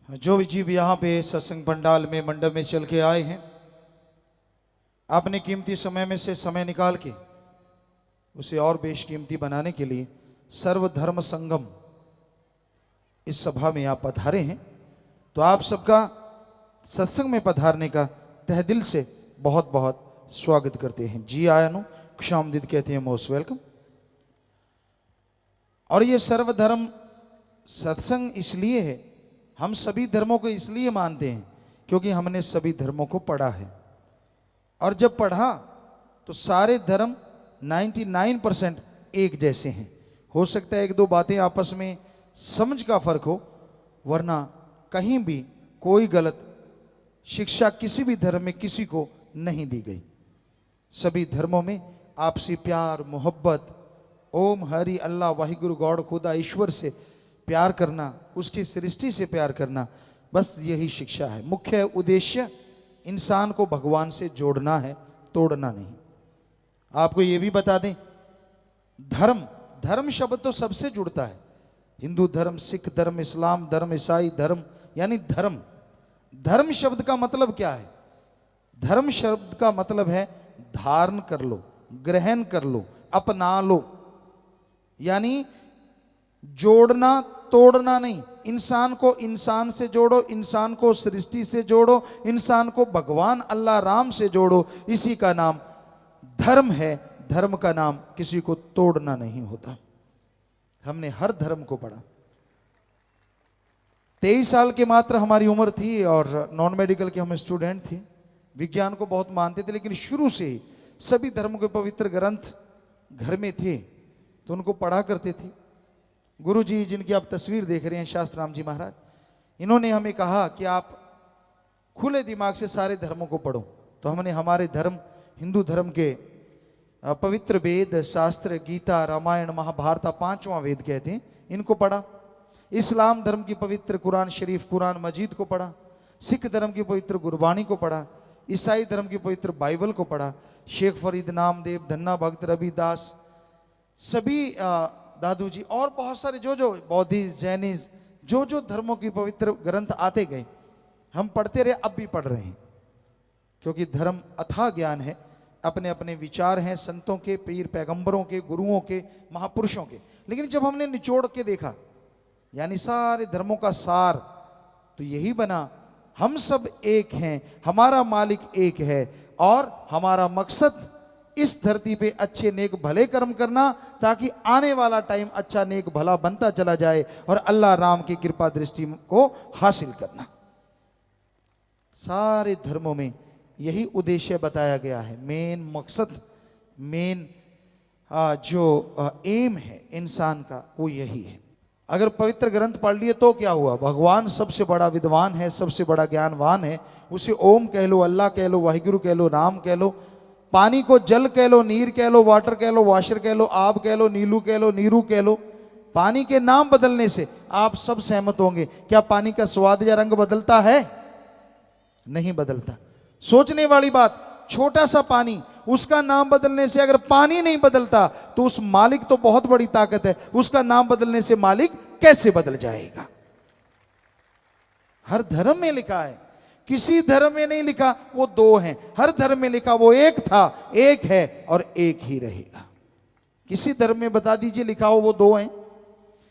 जो भी जीव यहाँ पे सत्संग पंडाल में मंडप में चल के आए हैं, आपने कीमती समय में से समय निकाल के उसे और बेशकीमती बनाने के लिए सर्वधर्म संगम इस सभा में आप पधारे हैं। तो आप सबका सत्संग में पधारने का तहे दिल से बहुत बहुत स्वागत करते हैं। जी आया नो खुशामदीद कहते हैं, मोस्ट वेलकम। और ये सर्वधर्म सत्संग इसलिए है, हम सभी धर्मों को इसलिए मानते हैं क्योंकि हमने सभी धर्मों को पढ़ा है। और जब पढ़ा तो सारे धर्म 99% एक जैसे हैं। हो सकता है एक दो बातें आपस में समझ का फर्क हो, वरना कहीं भी कोई गलत शिक्षा किसी भी धर्म में किसी को नहीं दी गई। सभी धर्मों में आपसी प्यार मोहब्बत, ओम हरि अल्लाह वाहिगुरु गॉड खुदा ईश्वर से प्यार करना, उसकी सृष्टि से प्यार करना, बस यही शिक्षा है। मुख्य उद्देश्य इंसान को भगवान से जोड़ना है, तोड़ना नहीं। आपको ये भी बता दें, धर्म धर्म शब्द तो सबसे जुड़ता है। हिंदू धर्म, सिख धर्म, इस्लाम धर्म, ईसाई धर्म, यानी धर्म। धर्म शब्द का मतलब क्या है? धर्म शब्द का मतलब है धारण कर लो, ग्रहण कर लो, अपना लो, यानी जोड़ना तोड़ना नहीं। इंसान को इंसान से जोड़ो, इंसान को सृष्टि से जोड़ो, इंसान को भगवान अल्लाह राम से जोड़ो, इसी का नाम धर्म है। धर्म का नाम किसी को तोड़ना नहीं होता। हमने हर धर्म को पढ़ा। 23 साल के मात्र हमारी उम्र थी और नॉन मेडिकल के हम स्टूडेंट थे। विज्ञान को बहुत मानते थे, लेकिन शुरू से ही सभी धर्मों के पवित्र ग्रंथ घर में थे तो उनको पढ़ा करते थे। गुरु जी जिनकी आप तस्वीर देख रहे हैं, शास्त्राम जी महाराज, इन्होंने हमें कहा कि आप खुले दिमाग से सारे धर्मों को पढ़ो। तो हमने हमारे धर्म, हिंदू धर्म के पवित्र वेद शास्त्र, गीता, रामायण, महाभारत, 5वां वेद कहते हैं, इनको पढ़ा। इस्लाम धर्म की पवित्र कुरान शरीफ, कुरान मजीद को पढ़ा। सिख धर्म की पवित्र गुरबाणी को पढ़ा। ईसाई धर्म की पवित्र बाइबल को पढ़ा। शेख फरीद, नामदेव, धन्ना भक्त, रविदास, सभी दादू जी और बहुत सारे जो जो बौद्धिस्ट, जैनिस्ट, जो जो धर्मों की पवित्र ग्रंथ आते गए, हम पढ़ते रहे, अब भी पढ़ रहे हैं। क्योंकि धर्म अथाह ज्ञान है, अपने अपने विचार हैं संतों के, पीर पैगंबरों के, गुरुओं के, महापुरुषों के। लेकिन जब हमने निचोड़ के देखा, यानी सारे धर्मों का सार, तो यही बना, हम सब एक हैं, हमारा मालिक एक है और हमारा मकसद इस धरती पे अच्छे नेक भले कर्म करना, ताकि आने वाला टाइम अच्छा नेक भला बनता चला जाए और अल्लाह राम की कृपा दृष्टि को हासिल करना। सारे धर्मों में यही उद्देश्य बताया गया है। मेन मकसद, मेन जो एम है इंसान का, वो यही है। अगर पवित्र ग्रंथ पढ़ लिए तो क्या हुआ? भगवान सबसे बड़ा विद्वान है, सबसे बड़ा ज्ञानवान है। उसे ओम कह लो, अल्लाह कह लो, वाहिगुरु कह लो, राम कह लो, पानी को जल कह लो, नीर कह लो, वाटर कह लो, वाशर कह लो, आब कह लो, नीलू कह लो, नीरू कह लो। पानी के नाम बदलने से आप सब सहमत होंगे, क्या पानी का स्वाद या रंग बदलता है? नहीं बदलता। सोचने वाली बात, छोटा सा पानी, उसका नाम बदलने से अगर पानी नहीं बदलता तो उस मालिक तो बहुत बड़ी ताकत है, उसका नाम बदलने से मालिक कैसे बदल जाएगा? हर धर्म में लिखा है, किसी धर्म में नहीं लिखा वो दो हैं। हर धर्म में लिखा वो एक था, एक है और एक ही रहेगा। किसी धर्म में बता दीजिए लिखा हो वो दो हैं।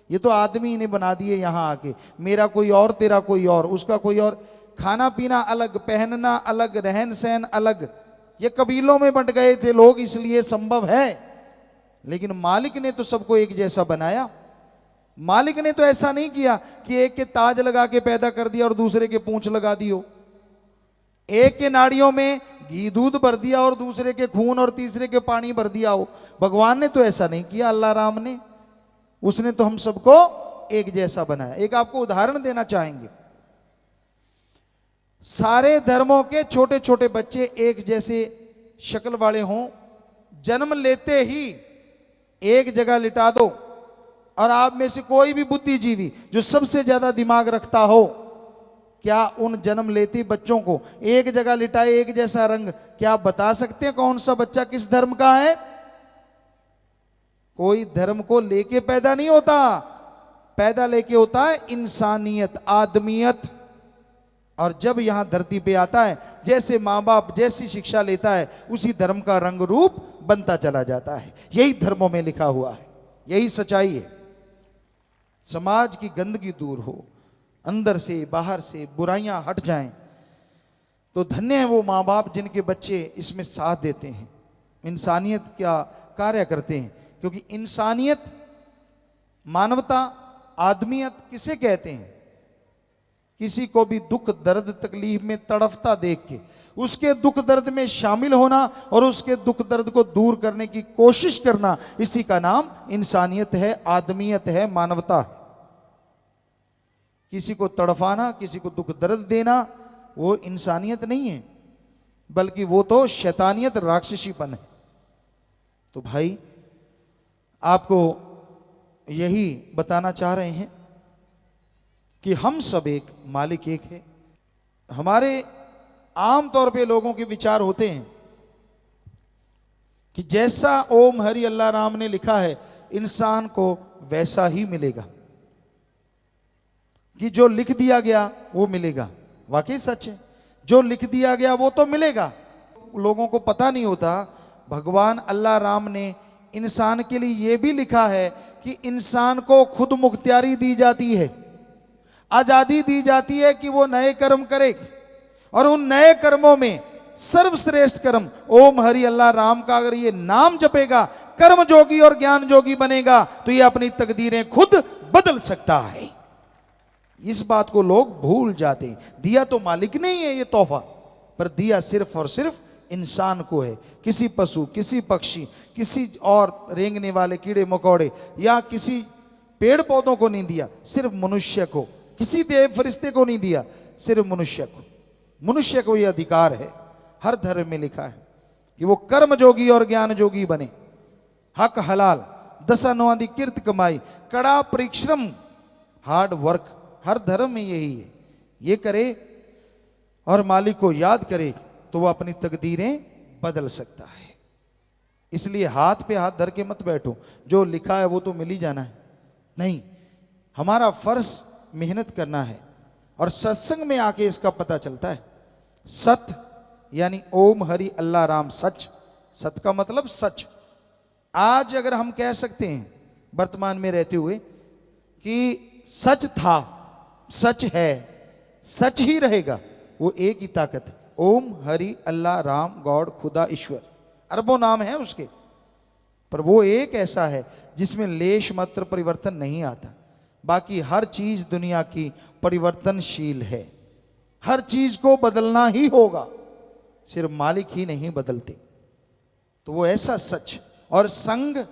ये तो आदमी ने बना दिए यहां आके, मेरा कोई और, तेरा कोई और, उसका कोई और। खाना पीना अलग, पहनना अलग, रहन सहन अलग। ये कबीलों में बंट गए थे लोग, इसलिए संभव है। लेकिन मालिक ने तो सबको एक जैसा बनाया। मालिक ने तो ऐसा नहीं किया कि एक के ताज लगा के पैदा कर दिया और दूसरे के पूंछ लगा दियो, एक के नाड़ियों में घी दूध भर दिया और दूसरे के खून और तीसरे के पानी भर दिया हो। भगवान ने तो ऐसा नहीं किया, अल्लाह राम ने। उसने तो हम सबको एक जैसा बनाया। एक आपको उदाहरण देना चाहेंगे, सारे धर्मों के छोटे छोटे बच्चे एक जैसे शक्ल वाले हों, जन्म लेते ही एक जगह लिटा दो और आप में से कोई भी बुद्धिजीवी जो सबसे ज्यादा दिमाग रखता हो, क्या उन जन्म लेते बच्चों को एक जगह लिटाए, एक जैसा रंग, क्या आप बता सकते हैं कौन सा बच्चा किस धर्म का है? कोई धर्म को लेके पैदा नहीं होता, पैदा लेके होता है इंसानियत, आदमियत। और जब यहां धरती पे आता है, जैसे माँ बाप जैसी शिक्षा लेता है, उसी धर्म का रंग रूप बनता चला जाता है। यही धर्मों में लिखा हुआ है, यही सच्चाई है। समाज की गंदगी दूर हो, अंदर से बाहर से बुराइयां हट जाएं, तो धन्य है वो माँ बाप जिनके बच्चे इसमें साथ देते हैं, इंसानियत का कार्य करते हैं। क्योंकि इंसानियत, मानवता, आदमियत किसे कहते हैं? किसी को भी दुख दर्द तकलीफ में तड़फता देख के उसके दुख दर्द में शामिल होना और उसके दुख दर्द को दूर करने की कोशिश करना, इसी का नाम इंसानियत है, आदमियत है, मानवता है। किसी को तड़फाना, किसी को दुख दर्द देना, वो इंसानियत नहीं है, बल्कि वो तो शैतानियत, राक्षसीपन है। तो भाई आपको यही बताना चाह रहे हैं कि हम सब एक, मालिक एक है। हमारे आम तौर पे लोगों के विचार होते हैं कि जैसा ओम हरि अल्लाह राम ने लिखा है, इंसान को वैसा ही मिलेगा, कि जो लिख दिया गया वो मिलेगा। वाकई सच है, जो लिख दिया गया वो तो मिलेगा। लोगों को पता नहीं होता, भगवान अल्लाह राम ने इंसान के लिए यह भी लिखा है कि इंसान को खुद मुख्तियारी दी जाती है, आजादी दी जाती है कि वो नए कर्म करे, और उन नए कर्मों में सर्वश्रेष्ठ कर्म ओम हरि अल्लाह राम का अगर ये नाम जपेगा, कर्म जोगी और ज्ञान जोगी बनेगा, तो ये अपनी तकदीरें खुद बदल सकता है। इस बात को लोग भूल जाते हैं। दिया तो मालिक नहीं है ये तोहफा, पर दिया सिर्फ और सिर्फ इंसान को है। किसी पशु, किसी पक्षी, किसी और रेंगने वाले कीड़े मकोड़े या किसी पेड़ पौधों को नहीं दिया, सिर्फ मनुष्य को। किसी देव फरिश्ते को नहीं दिया, सिर्फ मनुष्य को। मनुष्य को यह अधिकार है, हर धर्म में लिखा है कि वो कर्म जोगी और ज्ञान जोगी बने। हक हलाल, दशानुआदि किर्त कमाई, कड़ा परिश्रम, हार्ड वर्क, हर धर्म में यही है। ये करे और मालिक को याद करे तो वह अपनी तकदीरें बदल सकता है। इसलिए हाथ पे हाथ धर के मत बैठो, जो लिखा है वो तो मिल ही जाना है। नहीं, हमारा फर्ज मेहनत करना है, और सत्संग में आके इसका पता चलता है। सत्य यानी ओम हरि अल्लाह राम, सच। सत्य का मतलब सच। आज अगर हम कह सकते हैं वर्तमान में रहते हुए कि सच था, सच है, सच ही रहेगा, वो एक ही ताकत है, ओम हरि अल्लाह राम, गॉड, खुदा, ईश्वर। अरबों नाम है उसके, पर वो एक ऐसा है जिसमें लेश मात्र परिवर्तन नहीं आता। बाकी हर चीज दुनिया की परिवर्तनशील है, हर चीज को बदलना ही होगा, सिर्फ मालिक ही नहीं बदलते। तो वो ऐसा सच और संग,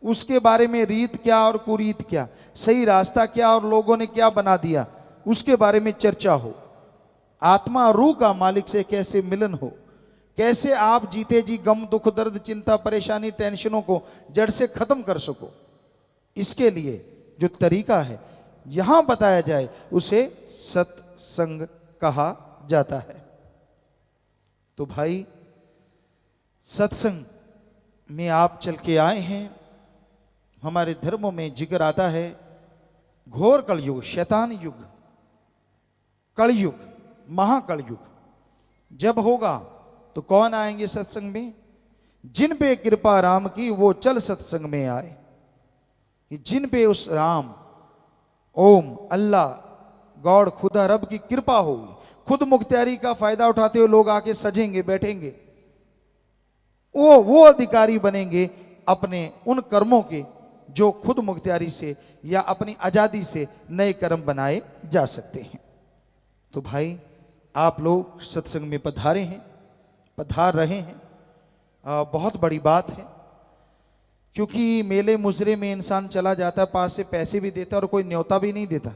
उसके बारे में रीत क्या और कुरीत क्या, सही रास्ता क्या और लोगों ने क्या बना दिया, उसके बारे में चर्चा हो। आत्मा रूह का मालिक से कैसे मिलन हो, कैसे आप जीते जी गम दुख दर्द चिंता परेशानी टेंशनों को जड़ से खत्म कर सको, इसके लिए जो तरीका है यहां बताया जाए, उसे सत्संग कहा जाता है। तो भाई सत्संग में आप चल के आए हैं। हमारे धर्मों में जिक्र आता है घोर कलयुग, शैतान युग, कलयुग, महाकलयुग जब होगा तो कौन आएंगे सत्संग में? जिन पे कृपा राम की वो चल सत्संग में आए। जिन पे उस राम, ओम, अल्लाह, गॉड, खुदा, रब की कृपा होगी, खुद मुख्तियारी का फायदा उठाते हुए लोग आके सजेंगे, बैठेंगे, वो अधिकारी बनेंगे अपने उन कर्मों के जो खुद मुख्तियारी से या अपनी आजादी से नए कर्म बनाए जा सकते हैं। तो भाई आप लोग सत्संग में पधारे हैं, पधार रहे हैं, बहुत बड़ी बात है। क्योंकि मेले मुजरे में इंसान चला जाता है, पास से पैसे भी देता है और कोई न्योता भी नहीं देता,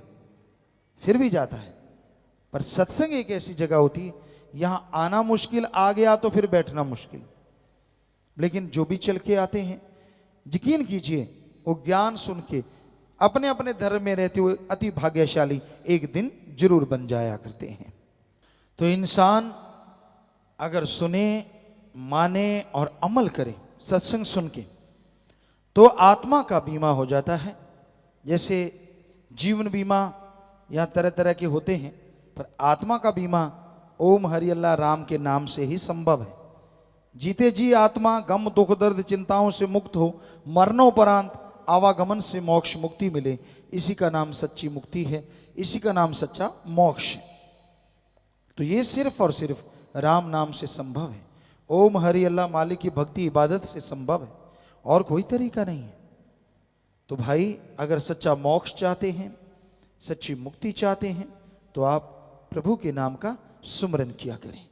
फिर भी जाता है। पर सत्संग एक ऐसी जगह होती है, यहां आना मुश्किल, आ गया तो फिर बैठना मुश्किल। लेकिन जो भी चल के आते हैं, यकीन कीजिए वो ज्ञान सुन के अपने अपने धर्म में रहते हुए अति भाग्यशाली एक दिन जरूर बन जाया करते हैं। तो इंसान अगर सुने, माने और अमल करे सत्संग सुन के, तो आत्मा का बीमा हो जाता है। जैसे जीवन बीमा यहाँ तरह तरह के होते हैं, पर आत्मा का बीमा ओम हरि अल्लाह राम के नाम से ही संभव है। जीते जी आत्मा गम दुख दर्द चिंताओं से मुक्त हो, मरणोपरांत आवागमन से मोक्ष मुक्ति मिले, इसी का नाम सच्ची मुक्ति है, इसी का नाम सच्चा मोक्ष है। तो ये सिर्फ और सिर्फ राम नाम से संभव है। ओम हरि अल्लाह मालिक की भक्ति इबादत से संभव है, और कोई तरीका नहीं है। तो भाई अगर सच्चा मोक्ष चाहते हैं, सच्ची मुक्ति चाहते हैं, तो आप प्रभु के नाम का सुमरन किया करें।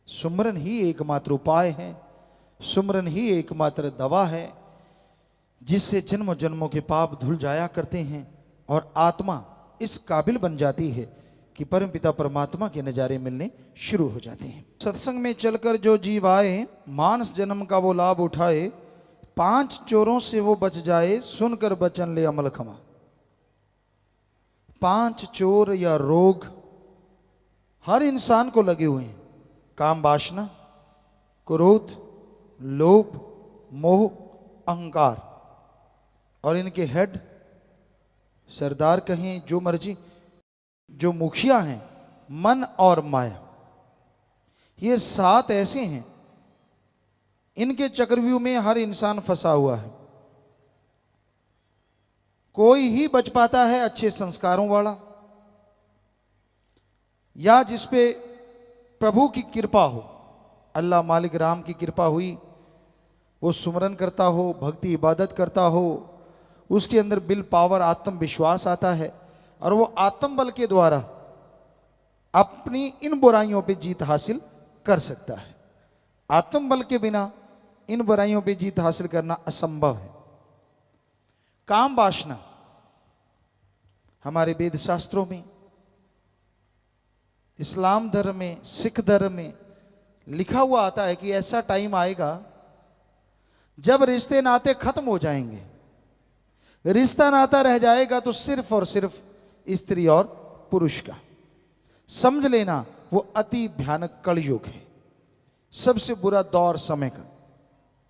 सुमरन ही एकमात्र उपाय है, सुमरन ही एकमात्र दवा है, जिससे जन्म जन्मों के पाप धुल जाया करते हैं और आत्मा इस काबिल बन जाती है कि परमपिता परमात्मा के नजारे मिलने शुरू हो जाते हैं। सत्संग में चलकर जो जीव आए, मानस जन्म का वो लाभ उठाए, 5 चोरों से वो बच जाए, सुनकर बचन ले अमल खमा। 5 चोर या रोग हर इंसान को लगे हुए हैं। काम वासना, क्रोध, लोभ, मोह, अहंकार, और इनके हेड सरदार कहें जो मर्जी, जो मुखिया हैं, मन और माया, ये 7 ऐसे हैं, इनके चक्रव्यूह में हर इंसान फंसा हुआ है। कोई ही बच पाता है अच्छे संस्कारों वाला, या जिसपे प्रभु की कृपा हो, अल्लाह मालिक राम की कृपा हुई, वो सुमरन करता हो, भक्ति इबादत करता हो, उसके अंदर विल पावर, आत्मविश्वास आता है, और वो आत्म बल के द्वारा अपनी इन बुराइयों पे जीत हासिल कर सकता है। आत्म बल के बिना इन बुराइयों पे जीत हासिल करना असंभव है। काम वासना हमारे वेद शास्त्रों में, इस्लाम धर्म में, सिख धर्म में लिखा हुआ आता है कि ऐसा टाइम आएगा जब रिश्ते नाते खत्म हो जाएंगे। रिश्ता नाता रह जाएगा तो सिर्फ और सिर्फ स्त्री और पुरुष का। समझ लेना वो अति भयानक कलयुग है, सबसे बुरा दौर समय का।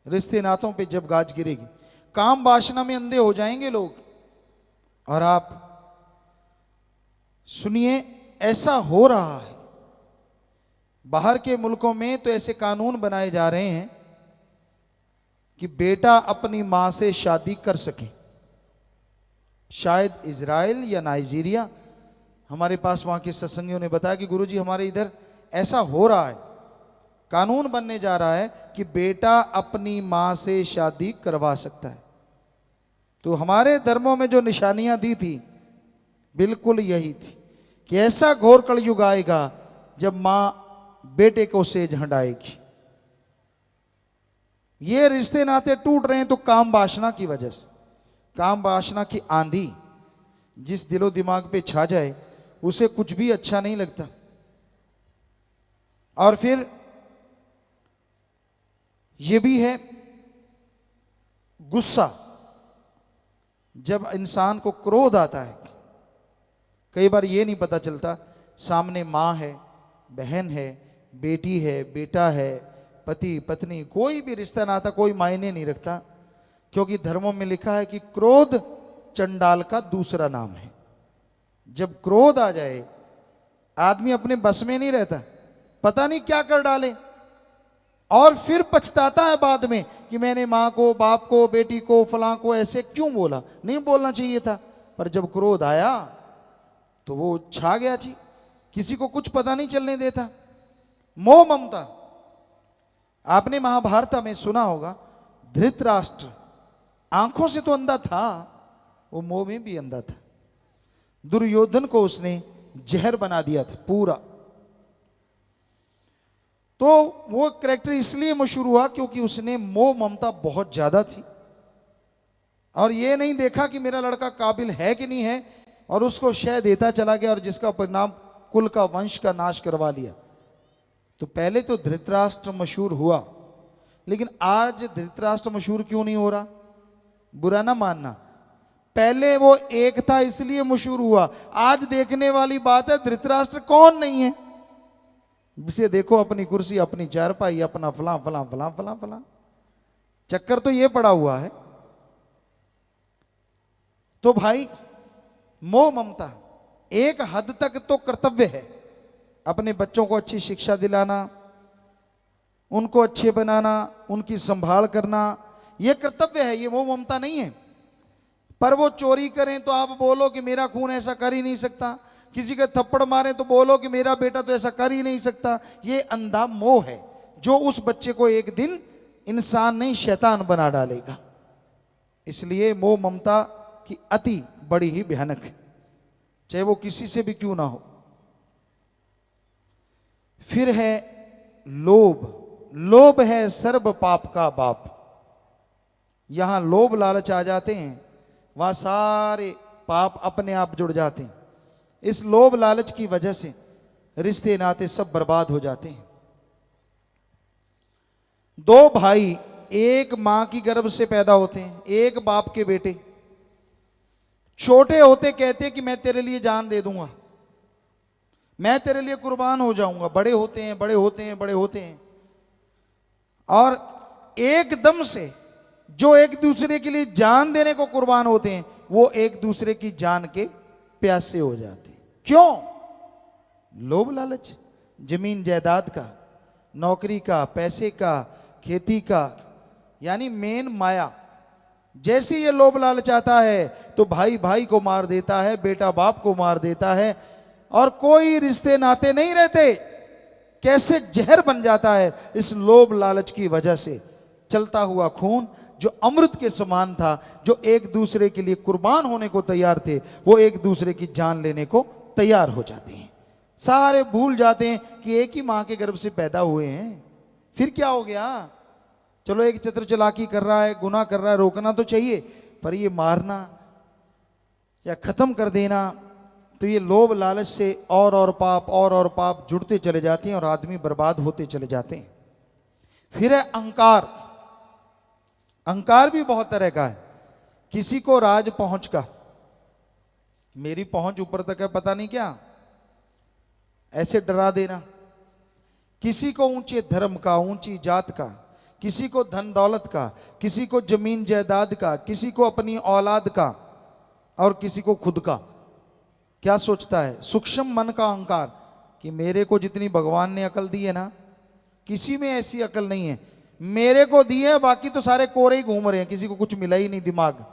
रिश्ते नातों पे जब गाज गिरेगी, काम वासना में अंधे हो जाएंगे लोग। और आप सुनिए, ऐसा हो रहा है। बाहर के मुल्कों में तो ऐसे कानून बनाए जा रहे हैं कि बेटा अपनी मां से शादी कर सके। शायद इजराइल या नाइजीरिया, हमारे पास वहां के सत्संगियों ने बताया कि गुरुजी हमारे इधर ऐसा हो रहा है, कानून बनने जा रहा है कि बेटा अपनी मां से शादी करवा सकता है। तो हमारे धर्मों में जो निशानियां दी थी बिल्कुल यही थी कि ऐसा घोर कलयुग आएगा जब मां बेटे को सेज हंडाएगी। ये रिश्ते नाते टूट रहे हैं तो काम वासना की वजह से। काम वासना की आंधी जिस दिलो दिमाग पे छा जाए उसे कुछ भी अच्छा नहीं लगता। और फिर ये भी है गुस्सा। जब इंसान को क्रोध आता है, कई बार ये नहीं पता चलता सामने मां है, बहन है, बेटी है, बेटा है, पति पत्नी, कोई भी रिश्ता नाता कोई मायने नहीं रखता, क्योंकि धर्मों में लिखा है कि क्रोध चंडाल का दूसरा नाम है। जब क्रोध आ जाए आदमी अपने बस में नहीं रहता, पता नहीं क्या कर डाले, और फिर पछताता है बाद में कि मैंने मां को, बाप को, बेटी को, फलां को ऐसे क्यों बोला, नहीं बोलना चाहिए था। पर जब क्रोध आया तो वो छा गया जी, किसी को कुछ पता नहीं चलने देता। मोह ममता, आपने महाभारत में सुना होगा, धृतराष्ट्र आंखों से तो अंधा था, वो मोह में भी अंधा था। दुर्योधन को उसने जहर बना दिया था पूरा। तो वो कैरेक्टर इसलिए मशहूर हुआ क्योंकि उसने मोह ममता बहुत ज्यादा थी, और ये नहीं देखा कि मेरा लड़का काबिल है कि नहीं है, और उसको शय देता चला गया, और जिसका परिणाम कुल का, वंश का नाश करवा लिया। तो पहले तो धृतराष्ट्र मशहूर हुआ, लेकिन आज धृतराष्ट्र मशहूर क्यों नहीं हो रहा, बुरा ना मानना। पहले वो एक था इसलिए मशहूर हुआ। आज देखने वाली बात है धृतराष्ट्र कौन नहीं है। इसे देखो, अपनी कुर्सी, अपनी चारपाई, अपना फलां फलां फलां फलां फलां, चक्कर तो ये पड़ा हुआ है। तो भाई मोह ममता एक हद तक तो कर्तव्य है, अपने बच्चों को अच्छी शिक्षा दिलाना, उनको अच्छे बनाना, उनकी संभाल करना, यह कर्तव्य है, ये मोह ममता नहीं है। पर वो चोरी करें तो आप बोलो कि मेरा खून ऐसा कर ही नहीं सकता, किसी के थप्पड़ मारें तो बोलो कि मेरा बेटा तो ऐसा कर ही नहीं सकता। ये अंधा मोह है जो उस बच्चे को एक दिन इंसान नहीं शैतान बना डालेगा। इसलिए मोह ममता की अति बड़ी ही भयानक है, चाहे वो किसी से भी क्यों ना हो। फिर है लोभ। लोभ है सर्व पाप का बाप। यहां लोभ लालच आ जाते हैं, वहां सारे पाप अपने आप जुड़ जाते हैं। इस लोभ लालच की वजह से रिश्ते नाते सब बर्बाद हो जाते हैं। दो भाई एक मां की गर्भ से पैदा होते हैं, एक बाप के बेटे। छोटे होते कहते हैं कि मैं तेरे लिए जान दे दूंगा, मैं तेरे लिए कुर्बान हो जाऊंगा। बड़े होते हैं, बड़े होते हैं, बड़े होते हैं, और एकदम से जो एक दूसरे के लिए जान देने को कुर्बान होते हैं वो एक दूसरे की जान के प्यासे हो जाते हैं। क्यों? लोभ लालच, जमीन जायदाद का, नौकरी का, पैसे का, खेती का, यानी मेन माया। जैसे ये लोभ लालच आता है तो भाई भाई को मार देता है, बेटा बाप को मार देता है, और कोई रिश्ते नाते नहीं रहते। कैसे जहर बन जाता है इस लोभ लालच की वजह से। चलता हुआ खून जो अमृत के समान था, जो एक दूसरे के लिए कुर्बान होने को तैयार थे, वो एक दूसरे की जान लेने को तैयार हो जाते हैं। सारे भूल जाते हैं कि एक ही मां के गर्भ से पैदा हुए हैं। फिर क्या हो गया? चलो एक चित्र चालाकी कर रहा है, गुनाह कर रहा है, रोकना तो चाहिए, पर ये मारना या खत्म कर देना, तो ये लोभ लालच से और पाप जुड़ते चले जाते हैं और आदमी बर्बाद होते चले जाते हैं। फिर है अहंकार। अहंकार भी बहुत तरह का है। किसी को राज पहुंच का, मेरी पहुंच ऊपर तक है, पता नहीं क्या, ऐसे डरा देना। किसी को ऊंचे धर्म का, ऊंची जात का, किसी को धन दौलत का, किसी को जमीन जायदाद का, किसी को अपनी औलाद का, और किसी को खुद का। क्या सोचता है? सूक्ष्म मन का अहंकार कि मेरे को जितनी भगवान ने अकल दी है ना, किसी में ऐसी अकल नहीं है। मेरे को दी है, बाकी तो सारे कोरे ही घूम रहे हैं, किसी को कुछ मिला ही नहीं दिमाग।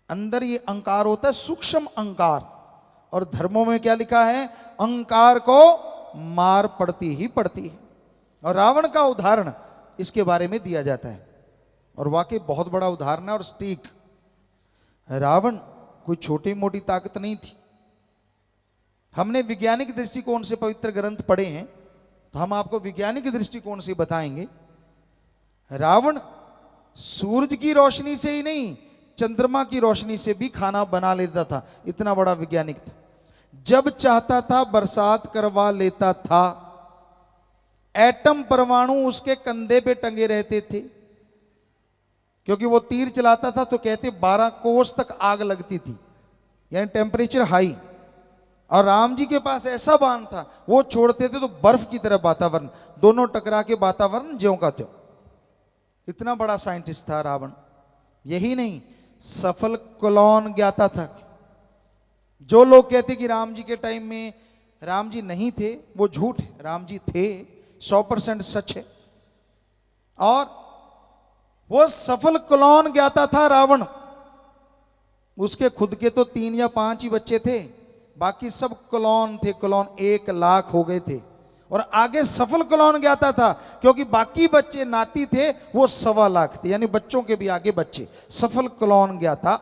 अंदर ये अहंकार होता है, सूक्ष्म अहंकार। और धर्मों में क्या लिखा है? अहंकार को मार पड़ती ही पड़ती है। और रावण का उदाहरण इसके बारे में दिया जाता है, और वाकई बहुत बड़ा उदाहरण है और सटीक। रावण कोई छोटी मोटी ताकत नहीं थी। हमने वैज्ञानिक दृष्टिकोण से पवित्र ग्रंथ पढ़े हैं, तो हम आपको वैज्ञानिक दृष्टिकोण से बताएंगे। रावण सूरज की रोशनी से ही नहीं, चंद्रमा की रोशनी से भी खाना बना लेता था, इतना बड़ा वैज्ञानिक था। जब चाहता था बरसात करवा लेता था। एटम परमाणु उसके कंधे पे टंगे रहते थे, क्योंकि वो तीर चलाता था तो कहते 12 कोस तक आग लगती थी, यानी टेम्परेचर हाई। और राम जी के पास ऐसा बाण था, वो छोड़ते थे तो बर्फ की तरह वातावरण, दोनों टकरा के वातावरण ज्यों का त्यों। इतना बड़ा साइंटिस्ट था रावण। यही नहीं, सफल क्लोन ज्ञाता था। जो लोग कहते कि राम जी के टाइम में राम जी नहीं थे, वो झूठ है। राम जी थे, 100% सच है। और वो सफल क्लोन ज्ञाता था रावण। उसके खुद के तो 3 या 5 ही बच्चे थे, बाकी सब क्लोन थे। क्लोन 1 लाख हो गए थे। और आगे सफल क्लोन ज्ञाता था, क्योंकि बाकी बच्चे नाती थे, वो 1.25 लाख थे, यानी बच्चों के भी आगे बच्चे। सफल क्लोन ज्ञाता।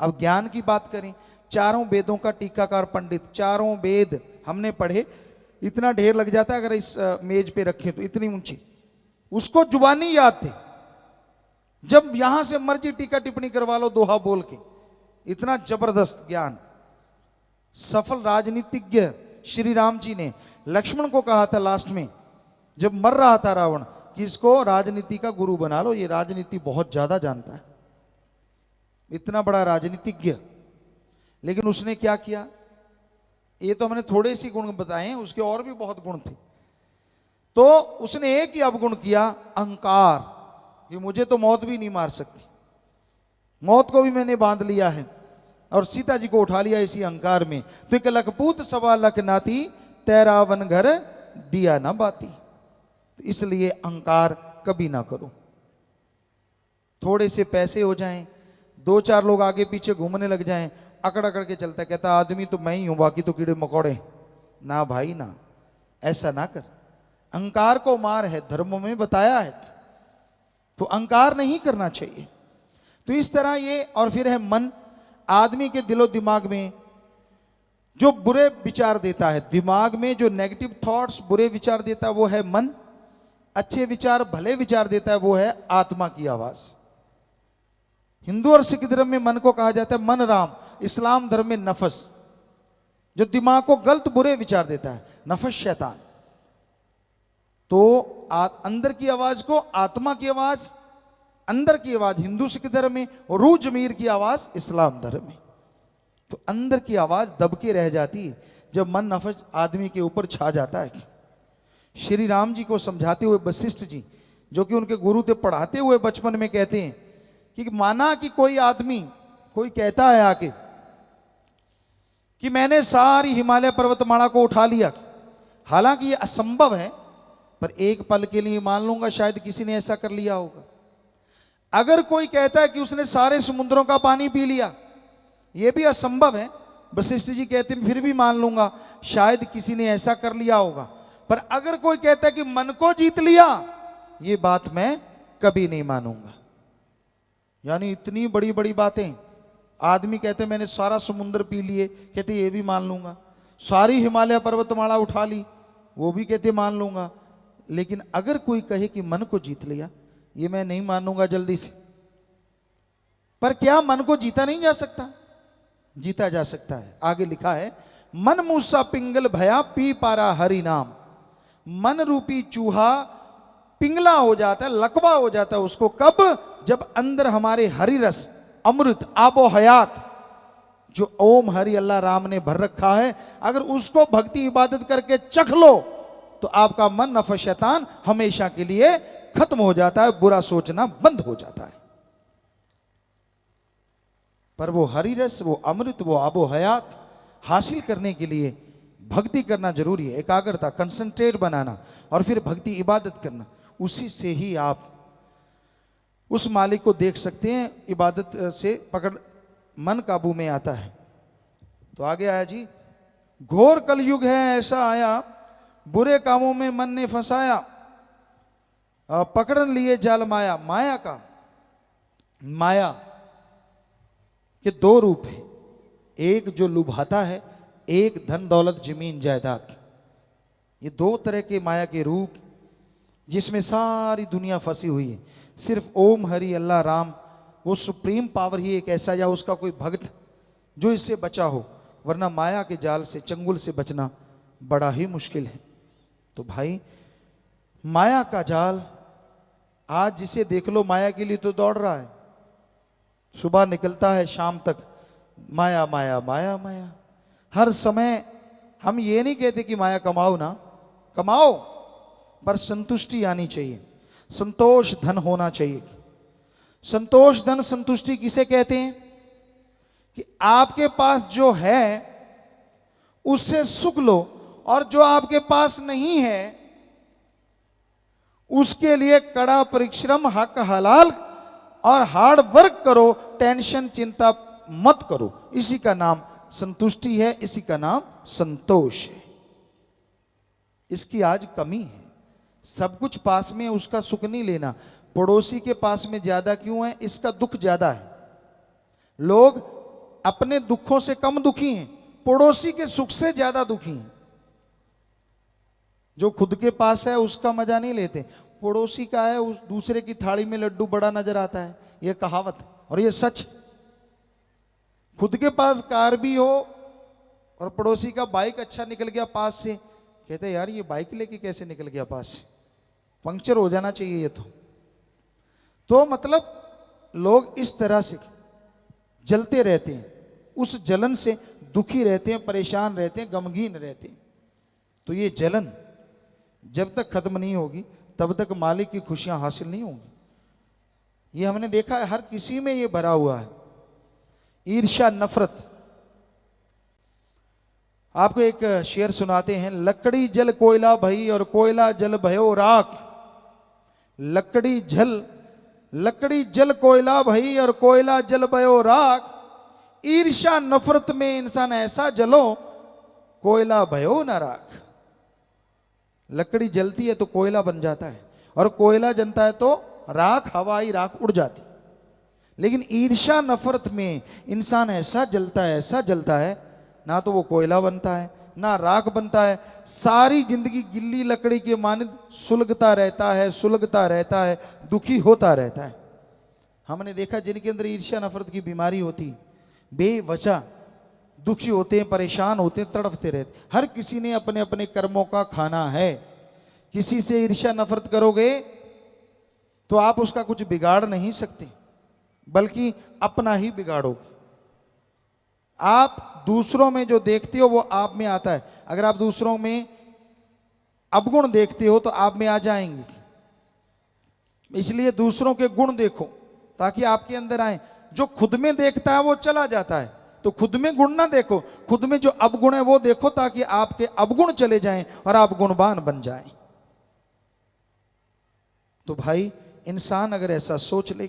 अब ज्ञान की बात करें, चारों वेदों का टीकाकार पंडित, चारों वेद हमने पढ़े। इतना ढेर लग जाता है अगर इस मेज पे रखें तो, इतनी ऊंची। उसको जुबानी याद थे, जब यहां से मर्जी टीका टिप्पणी करवा लो दोहा बोल के। इतना जबरदस्त ज्ञान। सफल राजनीतिज्ञ श्री राम जी ने लक्ष्मण को कहा था लास्ट में, जब मर रहा था रावण, कि इसको राजनीति का गुरु बना लो, ये राजनीति बहुत ज्यादा जानता है। इतना बड़ा राजनीतिज्ञ। लेकिन उसने क्या किया? ये तो हमने थोड़े से गुण बताए हैं, उसके और भी बहुत गुण थे। तो उसने एक ही अवगुण किया, अहंकार, कि मुझे तो मौत भी नहीं मार सकती, मौत को भी मैंने बांध लिया है। और सीता जी को उठा लिया इसी अहंकार में। तो एक लखपूत सवा लख नाती, तेरा वन घर दिया ना बाती। तो इसलिए अहंकार कभी ना करो। थोड़े से पैसे हो जाएं, दो चार लोग आगे पीछे घूमने लग जाएं, अकड़ अकड़ के चलता, कहता आदमी तो मैं ही हूं, बाकी तो कीड़े मकोड़े। ना भाई ना, ऐसा ना कर। अहंकार को मार है, धर्मों में बताया है, तो अहंकार नहीं करना चाहिए। तो इस तरह ये, और फिर है मन। आदमी के दिलो दिमाग में जो बुरे विचार देता है, दिमाग में जो नेगेटिव थॉट्स, बुरे विचार देता है वो है मन। अच्छे विचार, भले विचार देता है वो है आत्मा की आवाज। हिंदू और सिख धर्म में मन को कहा जाता है मन राम, इस्लाम धर्म में नफस। जो दिमाग को गलत बुरे विचार देता है, नफस शैतान। तो अंदर की आवाज को आत्मा की आवाज, अंदर की आवाज हिंदू सिख धर्म में, और रूह जमीर की आवाज इस्लाम धर्म में। तो अंदर की आवाज दबके रह जाती है जब मन नफस आदमी के ऊपर छा जाता है। श्री राम जी को समझाते हुए वशिष्ठ जी, जो कि उनके गुरु थे, पढ़ाते हुए बचपन में कहते हैं कि माना कि कोई आदमी, कोई कहता है आके कि मैंने सारी हिमालय पर्वतमाला को उठा लिया, हालांकि ये असंभव है, पर एक पल के लिए मान लूंगा शायद किसी ने ऐसा कर लिया होगा। अगर कोई कहता है कि उसने सारे समुद्रों का पानी पी लिया, यह भी असंभव है। वशिष्ठ जी कहते हैं फिर भी मान लूंगा शायद किसी ने ऐसा कर लिया होगा। पर अगर कोई कहता है कि मन को जीत लिया, यह बात मैं कभी नहीं मानूंगा। यानी इतनी बड़ी बड़ी बातें। आदमी कहते मैंने सारा समुद्र पी लिए, कहते ये भी मान लूंगा। सारी हिमालय पर्वतमाला उठा ली, वो भी कहते मान लूंगा। लेकिन अगर कोई कहे कि मन को जीत लिया, ये मैं नहीं मानूंगा जल्दी से। पर क्या मन को जीता नहीं जा सकता? जीता जा सकता है। आगे लिखा है, मन मूसा पिंगल भया पी पारा हरि नाम। मन रूपी चूहा पिंगला हो जाता है, लकवा हो जाता है उसको कब? जब अंदर हमारे हरि रस, अमृत, आबो हयात, जो ओम हरि अल्लाह राम ने भर रखा है, अगर उसको भक्ति इबादत करके चख लो तो आपका मन नफस शैतान हमेशा के लिए खत्म हो जाता है, बुरा सोचना बंद हो जाता है। पर वो हरि रस, वो अमृत, वो आबो हयात हासिल करने के लिए भक्ति करना जरूरी है। एकाग्रता, कंसंट्रेट बनाना, और फिर भक्ति इबादत करना। उसी से ही आप उस मालिक को देख सकते हैं। इबादत से पकड़ मन काबू में आता है। तो आगे आया जी, घोर कलयुग है ऐसा आया, बुरे कामों में मन ने फंसाया, पकड़न लिए जाल माया। माया का, माया के दो रूप है, एक जो लुभाता है, एक धन दौलत जमीन जायदाद। ये दो तरह के माया के रूप जिसमें सारी दुनिया फंसी हुई है। सिर्फ ओम हरि अल्लाह राम, वो सुप्रीम पावर ही एक ऐसा, या उसका कोई भक्त जो इससे बचा हो, वरना माया के जाल से, चंगुल से बचना बड़ा ही मुश्किल है। तो भाई माया का जाल, आज जिसे देख लो माया के लिए तो दौड़ रहा है, सुबह निकलता है शाम तक माया माया माया माया। हर समय हम ये नहीं कहते कि माया कमाओ ना, कमाओ, पर संतुष्टि आनी चाहिए, संतोष धन होना चाहिए। संतोष धन संतुष्टि किसे कहते हैं? कि आपके पास जो है उससे सुख लो, और जो आपके पास नहीं है उसके लिए कड़ा परिश्रम, हक हलाल और हार्ड वर्क करो, टेंशन चिंता मत करो। इसी का नाम संतुष्टि है, इसी का नाम संतोष है। इसकी आज कमी है। सब कुछ पास में, उसका सुख नहीं लेना। पड़ोसी के पास में ज्यादा क्यों है? इसका दुख ज्यादा है। लोग अपने दुखों से कम दुखी हैं, पड़ोसी के सुख से ज्यादा दुखी हैं। जो खुद के पास है उसका मजा नहीं लेते, पड़ोसी का है, उस दूसरे की थाली में लड्डू बड़ा नजर आता है। यह कहावत और यह सच। खुद के पास कार भी हो और पड़ोसी का बाइक अच्छा निकल गया पास से, कहते यार ये बाइक लेके कैसे निकल गया पास से, पंक्चर हो जाना चाहिए ये तो मतलब लोग इस तरह से जलते रहते हैं, उस जलन से दुखी रहते हैं, परेशान रहते हैं, गमगीन रहते हैं। तो ये जलन जब तक खत्म नहीं होगी तब तक मालिक की खुशियां हासिल नहीं होंगी। ये हमने देखा है, हर किसी में ये भरा हुआ है। ईर्ष्या नफरत। आपको एक शेर सुनाते हैं। लकड़ी जल कोयला भई और कोयला जल भयो राख। लकड़ी जल कोयला भई और कोयला जल भयो राख। ईर्ष्या नफरत में इंसान ऐसा जलो, कोयला भयो न राख। लकड़ी जलती है तो कोयला बन जाता है, और कोयला जलता है तो राख, हवाई राख उड़ जाती। लेकिन ईर्ष्या नफरत में इंसान ऐसा जलता है, ना तो वो कोयला बनता है ना राख बनता है। सारी जिंदगी गिल्ली लकड़ी के मानित सुलगता रहता है, दुखी होता रहता है। हमने देखा जिनके अंदर ईर्ष्या नफरत की बीमारी होती, बेवजह दुखी होते हैं, परेशान होते हैं, तड़फते रहते। हर किसी ने अपने अपने कर्मों का खाना है। किसी से ईर्ष्या नफरत करोगे तो आप उसका कुछ बिगाड़ नहीं सकते, बल्कि अपना ही बिगाड़ोगे। आप दूसरों में जो देखते हो वो आप में आता है। अगर आप दूसरों में अवगुण देखते हो तो आप में आ जाएंगे। इसलिए दूसरों के गुण देखो ताकि आपके अंदर आए। जो खुद में देखता है वो चला जाता है, तो खुद में गुण ना देखो, खुद में जो अवगुण है वो देखो, ताकि आपके अवगुण चले जाएं और आप गुणवान बन जाएं। तो भाई, इंसान अगर ऐसा सोच ले,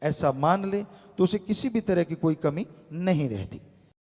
ऐसा मान ले, तो उसे किसी भी तरह की कोई कमी नहीं रहती।